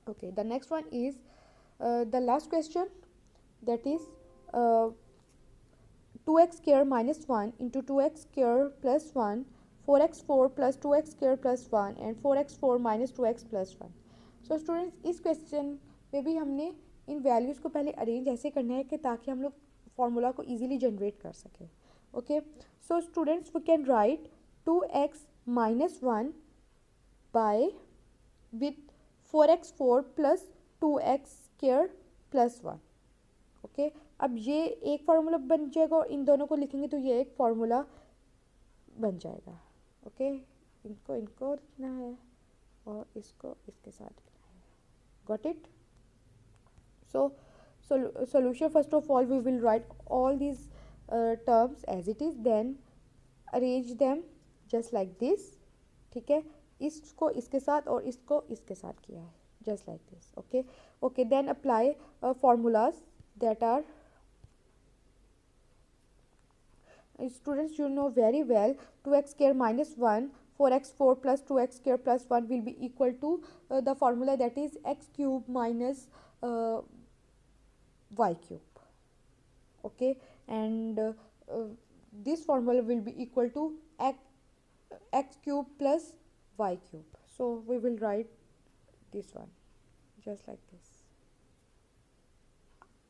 Okay, the next one is the last question, that is 2x square minus 1 into 2x square plus 1, 4x4 plus 2x square plus 1 and 4x4 minus 2x plus 1. So students इस question में भी हमने इन values को पहले arrange ऐसे करना है कि ताकि हम लोग फार्मूला को इजीली जनरेट कर सकें. Okay, so students we can write 2x minus 1 by with 4x4 plus 2x square plus 1. Okay, अब ये एक फार्मूला बन जाएगा और इन दोनों को लिखेंगे तो ये एक फार्मूला बन जाएगा. ओके, इनको इनको लिखना है और इसको इसके साथ लिखना है. Got it? So solution, first of all we will write all these terms as it is, then arrange them just like this. ठीक है, इसको इसके साथ और इसको इसके साथ किया है just like this. okay okay, then apply formulas that are, students you know very well, 2x square minus 1, 4x4 plus 2x square plus 1 will be equal to the formula that is x cube minus y cube. Okay, and this formula will be equal to x cube plus y cube. So we will write this one just like this.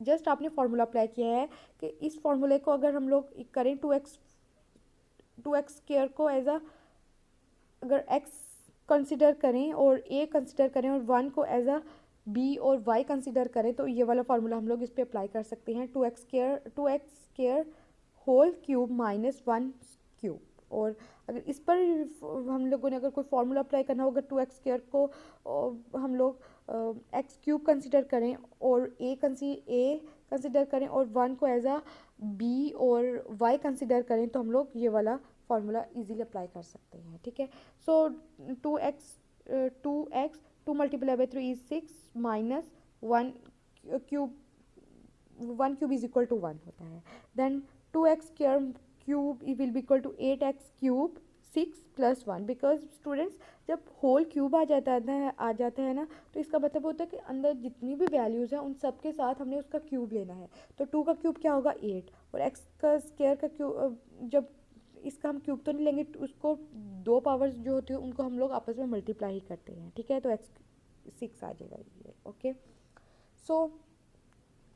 Just आपने formula apply किया है कि इस फार्मूले को अगर हम लोग करें 2x स्क्वायर को एज अ, अगर x कंसिडर करें और a कंसिडर करें और 1 को एज अ b और y कंसिडर करें तो ये वाला फार्मूला हम लोग इस पर अप्लाई कर सकते हैं. 2x square whole cube minus 1 cube. और अगर इस पर हम लोगों ने अगर कोई फार्मूला अप्लाई करना हो, अगर 2x स्क्वायर को हम लोग एक्स क्यूब कंसिडर करें और ए कंसिडर करें और 1 को एज अ बी और y कंसिडर करें तो हम लोग ये वाला फार्मूला इजीली अप्लाई कर सकते हैं. ठीक है, so 2 multiply by 3 is 6 minus 1 cube is equal to 1 होता है. Then 2x square cube will be equal to 8x cube 6 plus 1. Because students जब होल क्यूब आ जाता है ना, तो इसका मतलब होता है कि अंदर जितनी भी वैल्यूज़ हैं उन सब के साथ हमने उसका क्यूब लेना है. तो 2 का क्यूब क्या होगा 8 और x का स्क्वायर का क्यूब, जब इसका हम क्यूब तो नहीं लेंगे, उसको दो पावर्स जो होती है उनको हम लोग आपस में मल्टीप्लाई ही करते हैं. ठीक है, तो x 6 आ जाएगा ये. Okay, so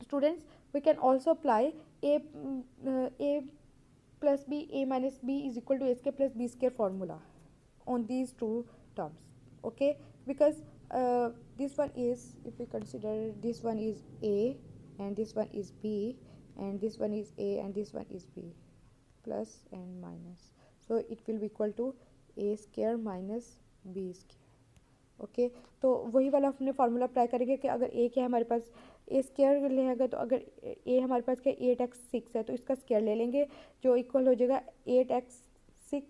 students we can also apply a plus b, a minus b is equal to a square plus b square formula on these two terms. Okay, because this one is, if we consider this one is a and this one is b and this one is a and this one is b, plus and minus, so it will be equal to a square minus b square. Okay, तो वही वाला हमने formula apply करेंगे कि अगर ए क्या है हमारे पास ए स्क्वायर लेगा, तो अगर ए हमारे पास क्या 8x6 है तो इसका स्क्वायर ले लेंगे जो इक्वल हो जाएगा 8x6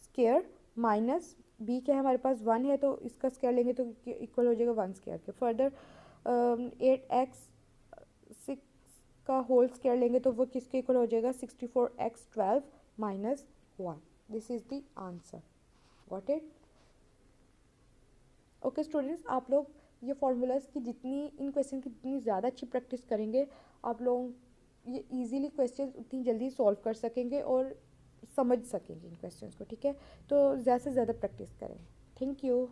स्क्वायर माइनस बी क्या है हमारे पास 1 है तो इसका स्क्वायर लेंगे तो इक्वल हो जाएगा 1 स्क्वायर के. फर्दर 8x6 का होल स्क्वायर लेंगे तो वो किसके इक्वल हो जाएगा 64x12 minus 1. This is the answer. Got it? Okay students, आप लोग ये फार्मूलाज की जितनी इन क्वेश्चन की जितनी ज़्यादा अच्छी प्रैक्टिस करेंगे, आप लोग ये इजीली क्वेश्चन उतनी जल्दी सॉल्व कर सकेंगे और समझ सकेंगे इन क्वेश्चंस को. ठीक है, तो ज़्यादा से ज़्यादा प्रैक्टिस करें. Thank you.